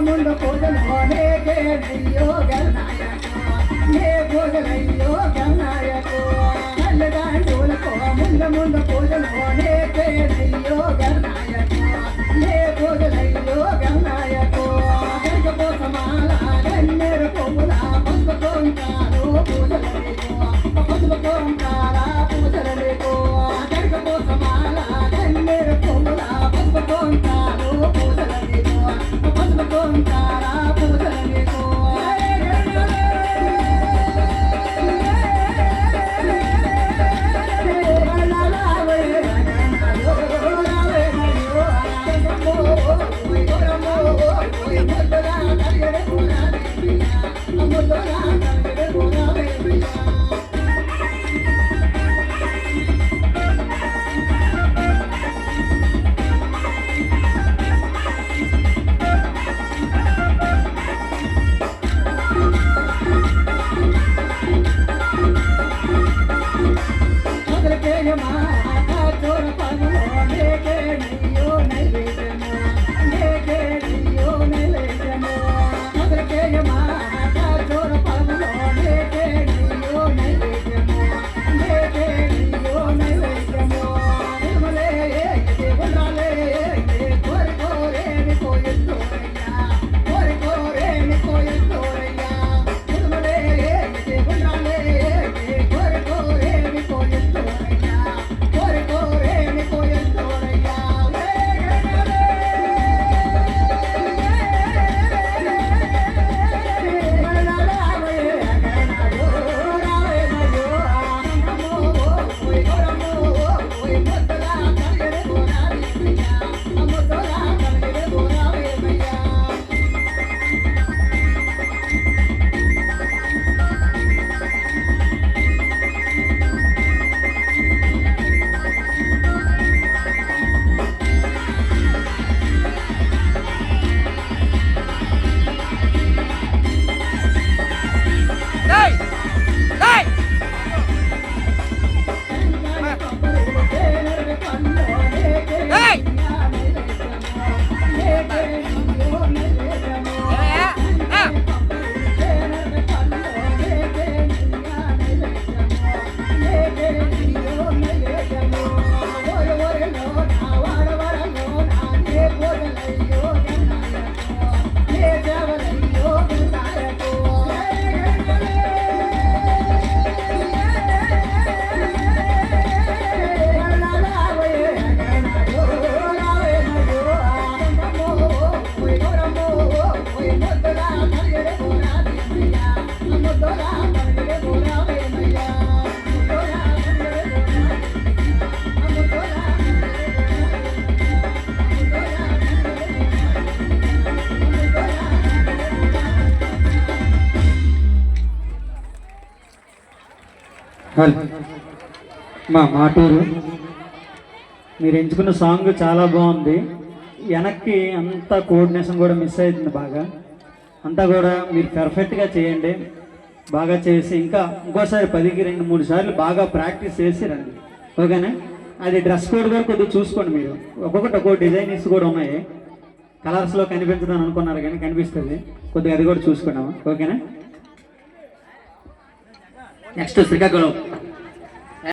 ముందు పూజలోనే కేనయ్యో గణనాయకో నే పూజలయ్యో గణనాయకో తల్లిదండ్రులకో ముందు పూజలోనే కేనయ్యో గణనాయకో నే పూజలయ్యో గణనాయకో గణపోసమాల గన్నేరు పువ్వుల పసుపుకుంటారు పూజలయ్యో పసుపుకుంటారా పూజలయ్యో గణపోసమాల గన్నేరు పువ్వుల పసుపుకుంటారు పూజలయ్యో పసుపుకుంటారా పూజలయ్యో మా మాటూరు మీరు ఎంచుకున్న సాంగ్ చాలా బాగుంది. వెనక్కి అంతా కోఆర్డినేషన్ కూడా మిస్ అవుతుంది బాగా. అంతా కూడా మీరు పర్ఫెక్ట్గా చేయండి. బాగా చేసి ఇంకోసారి 10కి 2-3 సార్లు బాగా ప్రాక్టీస్ చేసి రండి, ఓకేనా? అది డ్రెస్ కోడ్ కూడా కొద్దిగా చూసుకోండి. మీరు ఒక్కొక్క డిజైన్స్ కూడా ఉన్నాయి. కలర్స్లో కనిపించదని అనుకున్నారు కానీ కనిపిస్తుంది. కొద్దిగా అది కూడా చూసుకున్నాము, ఓకేనా? నెక్స్ట్ శ్రీకాకుళం